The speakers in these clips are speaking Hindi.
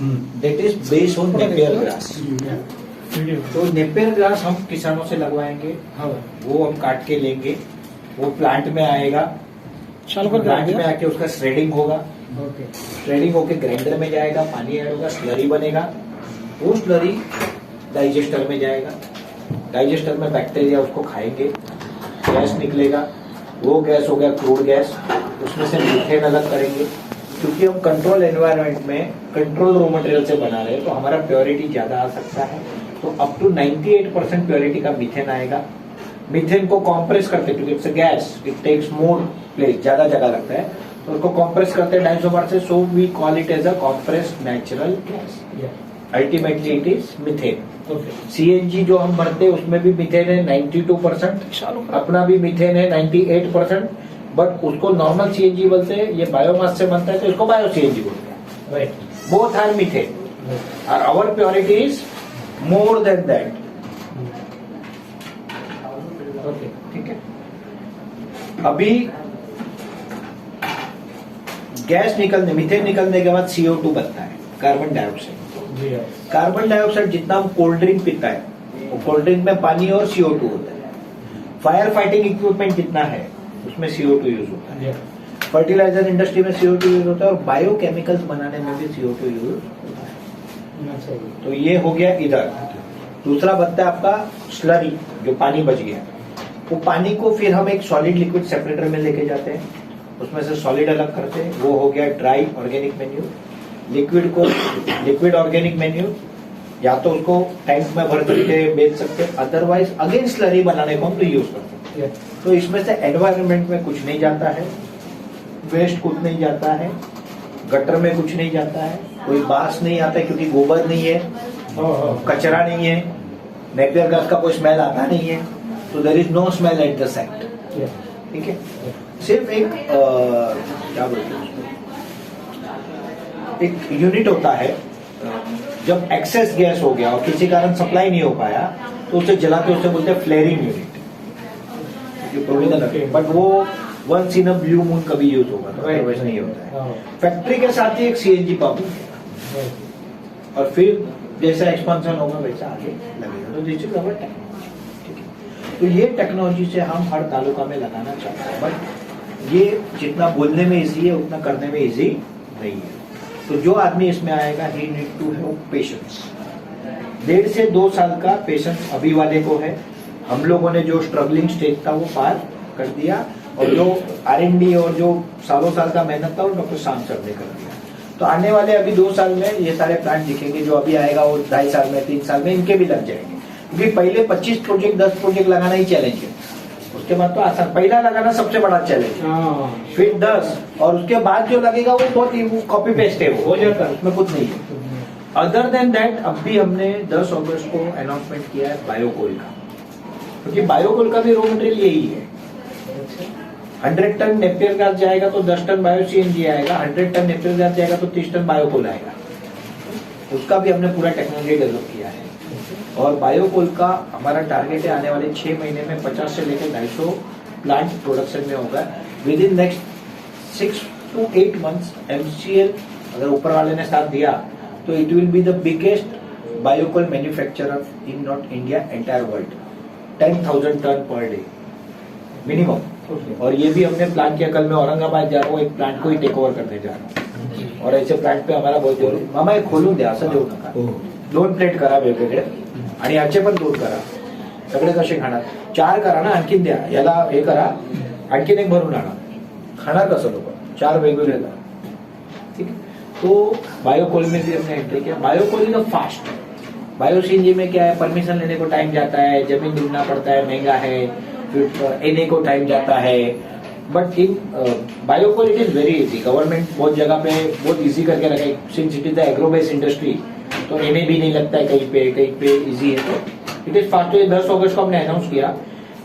That is based on Napier grass. तो नेपियर ग्रास हम किसानों से लगवाएंगे, वो हम काट के लेंगे, वो प्लांट में आएगा, प्लांट में आके उसका श्रेडिंग होगा, श्रेडिंग होके ग्राइंडर में जाएगा, पानी ऐड होगा, स्लरी बनेगा, वो स्लरी डाइजेस्टर में जाएगा, डाइजेस्टर में बैक्टीरिया उसको खाएंगे, गैस निकलेगा, वो गैस हो गया क्रूड गैस, उसमें से मीथेन अलग करेंगे। क्योंकि हम कंट्रोल एनवायरनमेंट में कंट्रोल रॉ मटेरियल से बना रहे हैं तो हमारा प्योरिटी ज्यादा आ सकता है, तो अप टू 98% प्योरिटी का मीथेन आएगा। मीथेन को कॉम्प्रेस करते, क्योंकि it's a gas, it takes more place, ज्यादा जगह लगता है, तो उसको कॉम्प्रेस करते हैं 250 बार से, so we call it as a compressed natural gas. Ultimately it is methane. CNG जो हम भरते हैं उसमें भी मीथेन है 92%, अपना भी मीथेन है 98%, बट उसको नॉर्मल सीएनजी बोलते हैं, ये बायोमास से बनता है तो इसको बायो सीएनजी बोलते हैं। बोथ आर मीथेन और our purity is more than that. ठीक है, अभी गैस निकलने, मीथेन निकलने के बाद CO2 बनता है, कार्बन डाइऑक्साइड। कार्बन डाइऑक्साइड जितना हम कोल्ड ड्रिंक पीता है, कोल्ड ड्रिंक में पानी और CO2 होता है। फायर फाइटिंग इक्विपमेंट जितना है उसमें CO2 यूज होता है, फर्टिलाइजर इंडस्ट्री में CO2 यूज होता है, और बायोकेमिकल्स बनाने में भी CO2 यूज होता है। तो ये हो गया इधर। दूसरा बनता है आपका स्लरी, जो पानी बच गया, वो पानी को फिर हम एक सॉलिड लिक्विड सेपरेटर में लेके जाते हैं, उसमें से सॉलिड अलग करते हैं, वो हो गया ड्राई ऑर्गेनिक मैन्यूर। लिक्विड को लिक्विड ऑर्गेनिक मैन्यूर, या तो उसको टैंक में भर करके बेच सकते हैं, अदरवाइज अगेन स्लरी बनाने को हम तो यूज करते हैं। तो इसमें से एनवायरनमेंट में कुछ नहीं जाता है, वेस्ट कुछ नहीं जाता है, गटर में कुछ नहीं जाता है, कोई बास नहीं आता है क्योंकि गोबर नहीं है, कचरा नहीं है, नेपियर ग्रास का कोई स्मेल आता नहीं है, तो there is no smell at the site. ठीक है, सिर्फ एक क्या बोलते हैं उसको, एक यूनिट होता है, जब एक्सेस गैस हो गया और किसी कारण सप्लाई नहीं हो पाया तो उसे जलाते, उसे बोलते हैं फ्लेयरिंग यूनिट, बट वो once in a blue moon कभी यूज होगा, तो अदरवाइज नहीं होता है। फैक्ट्री के साथ ही एक सीएनजी पंप है, और फिर जैसा एक्सपेंशन होगा वैसा आगे लगेगा। तो दिस इज अवर टेक्नोलॉजी। तो ये टेक्नोलॉजी से हम हर तालुका में लगाना चाहते हैं, बट ये जितना बोलने में इजी है उतना करने में इजी नहीं है। तो जो आदमी इसमें आएगा, ही नीड टू हैव पेशेंस। 1.5 से 2 साल का पेशेंस अभी वाले को है। हम लोगों ने जो स्ट्रगलिंग स्टेज था वो पार कर दिया, और जो R&D और जो सालों साल का मेहनत था वो डॉक्टर शाम सर ने कर दिया। तो आने वाले अभी 2 साल में ये सारे प्लांट दिखेंगे, जो अभी आएगा वो 2.5 साल में, 3 साल में इनके भी लग जाएंगे, क्योंकि पहले 25 प्रोजेक्ट 10 प्रोजेक्ट लगाना ही चैलेंज है, उसके बाद तो आसान, पहला लगाना सबसे बड़ा चैलेंज, फिर 10, और उसके बाद जो लगेगा वो बहुत कॉपी पेस्ट है, वो हो जाता है, उसमें कुछ नहीं है। अदर देन दैट, अब भी हमने 10 अगस्त को अनाउंसमेंट किया है बायोकोल का, क्योंकि बायोकोल का भी रॉ मटेरियल यही है। 100 टन नेपियर ग्रास जाएगा तो 10 टन बायो सीएनजी आएगा, 100 टन नेपियर ग्रास जाएगा तो 30 टन बायोकोल आएगा। उसका भी हमने पूरा टेक्नोलॉजी डेवलप किया है, और बायोकोल का हमारा टारगेट है आने वाले 6 महीने में 50 से लेकर 250 प्लांट प्रोडक्शन में होगा। With in next 6 to 8 months MCL अगर ऊपर वाले ने साथ दिया तो it will be the biggest biocoal manufacturer in not India, entire world. 10,000 ton per day minimum. और ये भी हमने प्लान किया, कल मैं औरंगाबाद जा रहा हूँ, एक प्लांट को ही टेक ओवर करने जा रहा हूँ, और ऐसे प्लांट पे हमारा बहुत जोर। मामा एक खोलून द्या, असं देऊ नका, 2 प्लेट करा वेगवेगळे, आणि याचे पण 2 करा, सगळे कसे खाणार, 4 करा ना, आणखीन द्या, याला हे करा, आणखीन एक भरून आणा, खाणार कसं लोक, 4 वेगवेगळे करा। ठीक है, तो बायोकोल में भी हमने एंट्री किया। Biocoal is fast. Bio CNG में क्या है, परमिशन लेने को टाइम जाता है, जमीन ढूंढना पड़ता है, महंगा है, फिर एनए को टाइम जाता है, but in biocoal it is very easy. Government बहुत जगह पे बहुत इजी करके रखा है, since it is agro based industry, तो एनए भी नहीं लगता है कहीं पे इजी है, तो इट इज फास्ट। 10 अगस्त को हमने अनाउंस किया,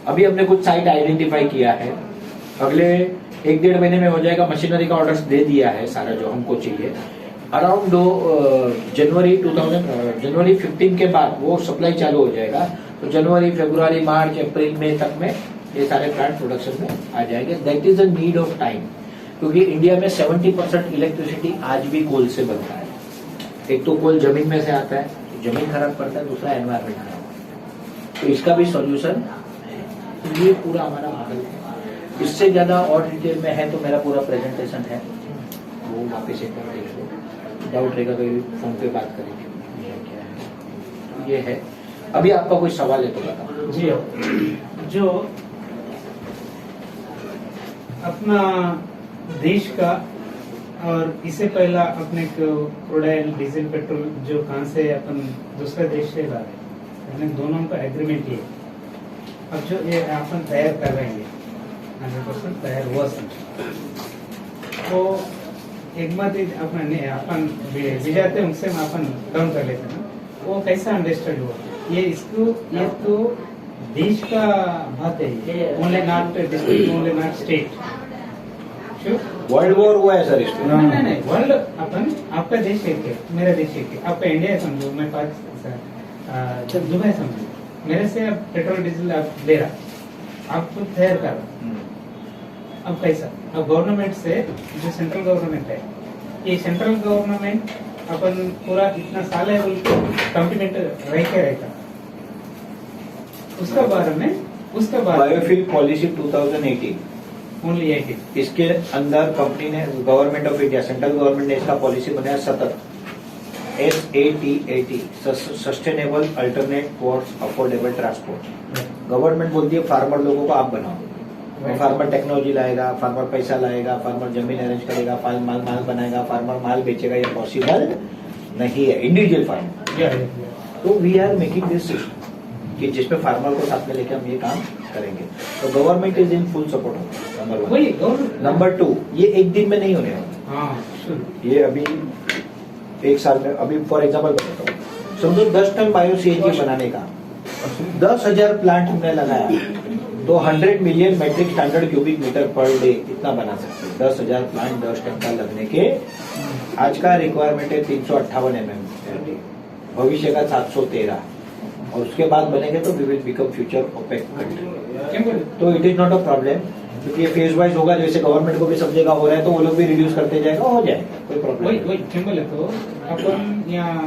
अभी हमने कुछ साइट आइडेंटिफाई किया है, अगले 1-1.5 महीने में हो जाएगा। मशीनरी का ऑर्डर्स दे दिया है सारा जो हमको चाहिए। अराउंड जनवरी 15 के बाद वो सप्लाई चालू हो जाएगा, तो जनवरी, फरवरी, मार्च, अप्रैल, मई तक में ये सारे प्लांट प्रोडक्शन में आ जाएंगे। That is a need of time, क्योंकि इंडिया में 70% इलेक्ट्रिसिटी आज भी कोल से बनता है। एक तो कोल जमीन में से आता है, जमीन खराब करता है, दूसरा एनवायरमेंट खराब करता है। तो इसका भी सॉल्यूशन है। ये पूरा हमारा मॉडल है। इससे ज्यादा और डिटेल में है तो मेरा पूरा प्रेजेंटेशन है, वो वापस एक बार देख लो। डाउट रहेगा तो फोन पे बात करेंगे। ये क्या है, तो ये है। अभी आपका कोई सवाल है तो बताओ। जी, जो अपना देश का और इससे पहला अपने को क्रूड ऑयल, डीजल, पेट्रोल जो कहाँ से अपन दूसरे देश से ला रहे हैं, दोनों का एग्रीमेंट ये। अब जो ये अपन तैयार कर रहे हैं 100% तैयार हुआ समझो, तो एक बात अपन भिजाते उनसे अपन डाउन कर लेते हैं ना, वो कैसा अंडरस्टैंड हुआ ये इसको, ये तो देश का बात है, only not district, only not state. World war हुआ है सर इसमें? नहीं, वर्ल्ड अपन, आपका देश एक है, मेरा देश एक है, आपका इंडिया है समझो, मैं पाकिस्तान, दुबई समझो, मेरे से अब पेट्रोल डीजल आप ले रहा, आप खुद तैयार कर रहा। अब कैसा, अब गवर्नमेंट से जो सेंट्रल गवर्नमेंट है, ये सेंट्रल गवर्नमेंट अपन पूरा इतना साल है कॉम्प्लीमेंट रहता, उसका बारे में बायोफ्यूल पॉलिसी 2018 ओनली 18 इसके अंदर कंपनी ने, government of India, central government ने इसका पॉलिसी बनाया 17 SATAT, sustainable alternate for affordable transport. Government बोलती है फार्मर लोगों को आप बनाओ, फार्मर टेक्नोलॉजी लाएगा, फार्मर पैसा लाएगा, फार्मर जमीन अरेंज करेगा, माल बनाएगा, फार्मर माल बेचेगा, ये पॉसिबल नहीं है इंडिविजुअल फार्मर। तो we are making this system कि जिसमें फार्मर को साथ में लेकर हम ये काम करेंगे। तो government is in full support, number 1। Number 2, ये एक दिन में नहीं होने वाला, ये अभी एक साल में, अभी फॉर एग्जाम्पल बताता हूँ, समझो 10 टन बायो CNG बनाने का 10,000 प्लांट हमने लगाया, तो 100 million metric standard cubic metre per day इतना बना सकते हैं। 10,000 प्लांट 10 टन का लगने के, आज का रिक्वायरमेंट है 358 mm, भविष्य का 713, और उसके बाद बनेंगे तो we will become future OPEC country. तो it is not a problem, क्योंकि ये फेज वाइज होगा, जैसे गवर्नमेंट को भी समझेगा हो रहा है तो वो लोग भी रिड्यूस करते जाएगा, हो जाएगा, कोई प्रॉब्लम वही सिंपल है। तो अपन यहाँ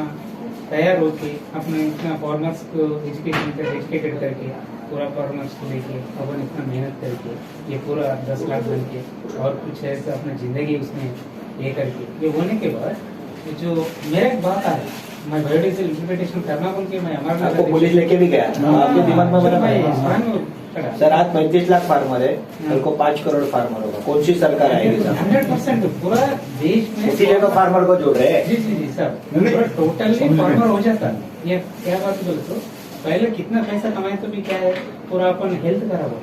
तैयार होके अपने इतना फार्मर्स को एजुकेटेड करके, पूरा फार्मर्स को लेके अपन इतना मेहनत करके ये पूरा 10 लाख बन के और कुछ ऐसा अपना जिंदगी उसमें ये करके ये होने के बाद जो मेरा एक बात है, मैं बायोडीजल इम्प्लीमेंटेशन करना बोल के मैं हमारा आपको पुलिस लेके भी गया, आपके दिमाग में बना सर आज 35 लाख फार्मर है, कल को 5 करोड़ फार्मर होगा, कौन सी सरकार आएगी? 100% पूरा देश में इसीलिए तो फार्मर को जोड़ रहे हैं। जी सर, टोटली फार्मर हो जाता। ये क्या बात बोले तो पहले कितना पैसा कमाए तो भी क्या है, पूरा अपन हेल्थ खराब हो,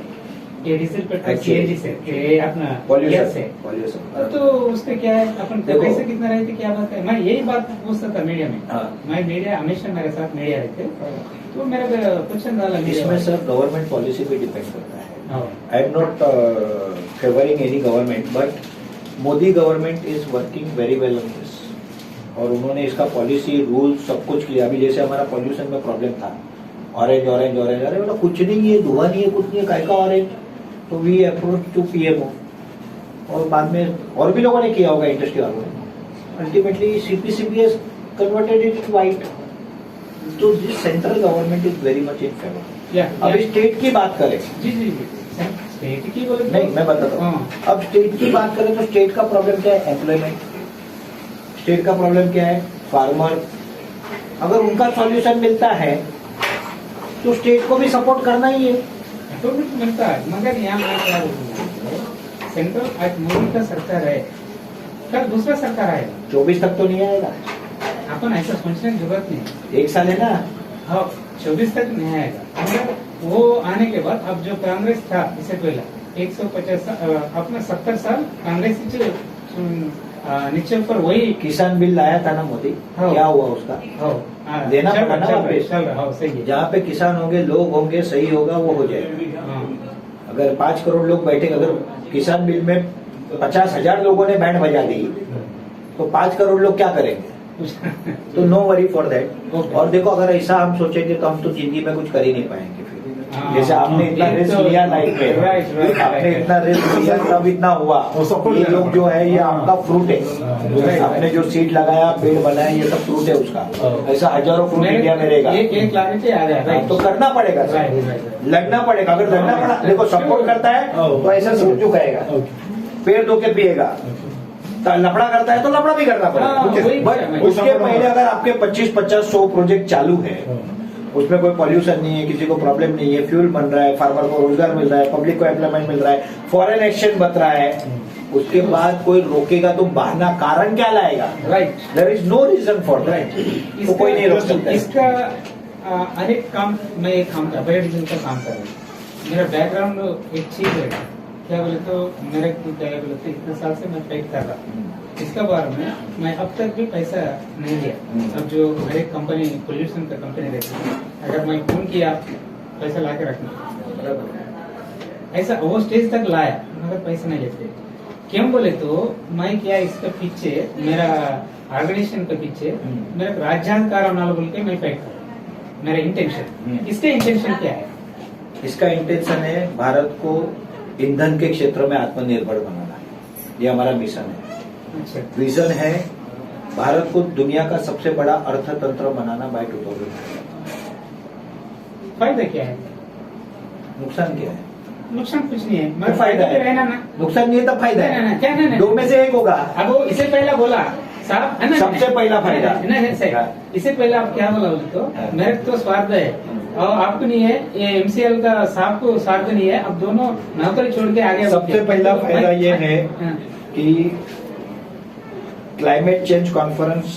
ये डीजल पेट्रोल CNG से, ये अपना पॉल्यूशन, तो उससे क्या है अपन पैसे कितना रहते, क्या बात है। मैं यही बात पूछता था मीडिया में, मैं मीडिया हमेशा मेरे साथ मीडिया रहते, तो मेरा क्वेश्चन डाला इसमें सर गवर्नमेंट पॉलिसी पे डिपेंड करता है। I am not favouring any government, but Modi government is working very well on this, और उन्होंने इसका पॉलिसी रूल सब कुछ किया। अभी जैसे हमारा पॉल्यूशन में प्रॉब्लम था, ऑरेंज ऑरेंज ऑरेंज, अरे बोला कुछ नहीं है, धुआं नहीं है, कुछ नहीं है, काय का ऑरेंज, तो वी अप्रोच टू PMO, और बाद में और भी लोगों ने किया होगा इंडस्ट्री वालों ने, ultimately CPCB has converted it to white। तो this central government is very much in favour. अब स्टेट की बात करें, जी स्टेट की बोले नहीं, मैं बताता हूँ। अब स्टेट की बात करें तो स्टेट का प्रॉब्लम क्या है? एम्प्लॉयमेंट। स्टेट का प्रॉब्लम क्या है? फार्मर। अगर उनका सॉल्यूशन मिलता है तो स्टेट को भी सपोर्ट करना ही है, तो मिलता है। मगर यहाँ मैं क्या बोलूँ, सेंट्रल आज मोदी का सरकार है, कल दूसरा सरकार आएगा, 24 तक तो नहीं आएगा, अपन ऐसा सोचने की जरूरत नहीं, 1 साल है ना। हाँ 24 तक नहीं आएगा, मगर वो आने के बाद अब जो कांग्रेस था इससे पहले 150 अपना 70 साल कांग्रेस नीचे ऊपर वही किसान बिल लाया था ना मोदी, क्या हुआ उसका? देना पड़ा ना वापस। जहाँ पे किसान होंगे, लोग होंगे, सही होगा, वो हो जाएगा। अगर 5 करोड़ लोग बैठे, अगर किसान बिल में 50,000 लोगों ने बैंड बजा दी तो 5 करोड़ लोग क्या करेंगे? तो नो वरी फॉर दैट। और देखो अगर ऐसा हम सोचेंगे तो हम तो जिंदगी में कुछ कर ही नहीं पाएंगे फिर। जैसे आपने इतना ये रिस्क तो- लिया लाइफ में, राइट, राइट, आपने राइट। इतना रिस्क लिया तब इतना हुआ। वो सफल ये है। लोग जो है ये आपका फ्रूट है, राइट। आपने जो सीड लगाया, पेड़ बनाया, ये सब फ्रूट है उसका। ऐसा हजारों फ्रूट इंडिया में रहेगा। एक क्लैरिटी आ गया, राइट। तो करना पड़ेगा सर। Right, right. लड़ना पड़ेगा। अगर लड़ना पड़ा, देखो सपोर्ट करता है तो ऐसा सूट झुकाएगा, पेड़ धो के पिएगा। तो लफड़ा करता है तो लफड़ा भी करना हाँ, वही पड़ेगा। है। बट उसके पहले अगर आपके 25, 50, 100 प्रोजेक्ट चालू है, उसमें कोई पॉल्यूशन नहीं है, किसी को प्रॉब्लम नहीं है, फ्यूल बन रहा है, फार्मर को रोजगार मिल रहा है, पब्लिक को एम्प्लॉयमेंट मिल रहा है, फॉरेन एक्सचेंज बच रहा है, उसके बाद कोई रोकेगा तो बहाना कारण क्या लाएगा? Right. There is no reason for that. तो कोई नहीं रोक सकता है। इसका अनेक काम, मैं एक काम का बायोडीजल का काम कर रहा हूँ। मेरा बैकग्राउंड एक चीज है, क्या बोले तो मेरे को क्या बोले तो इतने साल से मैं फाइट कर रहा हूँ इसका बारे में। मैं अब तक भी पैसा नहीं लिया। अब जो मेरे कंपनी पोल्यूशन का कंपनी रहती है, अगर मैं फोन किया पैसा ला के रखना, ऐसा वो स्टेज तक लाया मगर पैसा नहीं लेते। क्यों बोले तो मैं क्या इसके पीछे, मेरा ऑर्गेनाइजेशन के पीछे मेरा राज्यांकार होना बोल के मैं फाइट कर रहा हूँ। मेरा इंटेंशन, इसके इंटेंशन क्या है? इसका इंटेंशन है भारत को ईंधन के क्षेत्र में आत्मनिर्भर बनाना। ये हमारा मिशन है। अच्छा, विजन है भारत को दुनिया का सबसे बड़ा अर्थतंत्र बनाना बाय 2030। फायदा क्या है? नुकसान क्या है? नुकसान कुछ नहीं है, तो मैं फायदा फायदा पे है। रहना ना। नुकसान नहीं है तब फायदा नहीं, नहीं, है। क्या नहीं, दो में से एक होगा। अब वो इससे पहला बोला साहब, है ना? सबसे पहला फायदा। नहीं, नहीं, सही। हाँ। इससे पहले आप क्या बोला बोले तो हाँ। मेरे तो स्वार्थ है और आपको नहीं है। ये एमसीएल का साहब को स्वार्थ नहीं है। अब दोनों नौकरी छोड़ के आगे सबसे पहला फायदा ये है हाँ। कि क्लाइमेट चेंज कॉन्फ्रेंस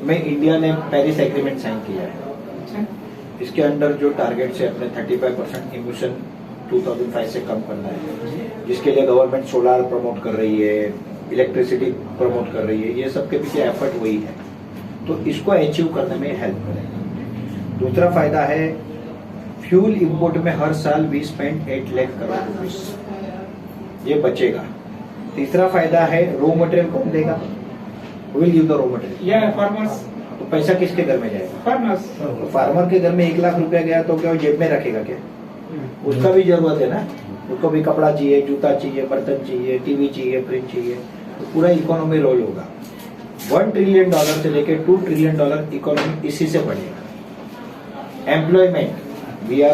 में इंडिया ने पेरिस एग्रीमेंट साइन किया है। अच्छा, इसके अंडर जो टारगेट है अपने 35% इमिशन 2005 से कम करना है, जिसके लिए गवर्नमेंट सोलार प्रमोट कर रही है, इलेक्ट्रिसिटी प्रमोट कर रही है। ये सब के पीछे एफर्ट वही है, तो इसको अचीव करने में हेल्प करेगा। दूसरा फायदा है फ्यूल इंपोर्ट में हर साल 20.8 लाख करोड़ रुपीस ये बचेगा। तीसरा फायदा है रॉ मटेरियल कौन देगा? Will give the raw material. या फार्मर्स, तो पैसा किसके घर में जाएगा? फार्मर्स। तो फार्मर के घर में 1 लाख रुपया गया तो क्या वो जेब में रखेगा क्या? उसका भी जरूरत है ना, उसको भी कपड़ा चाहिए, जूता चाहिए, बर्तन चाहिए, टीवी चाहिए, फ्रिज चाहिए। तो पूरा इकोनॉमी रोल होगा। $1 ट्रिलियन से लेके $2 ट्रिलियन इकोनॉमी इसी से बढ़ेगा। Employment, we are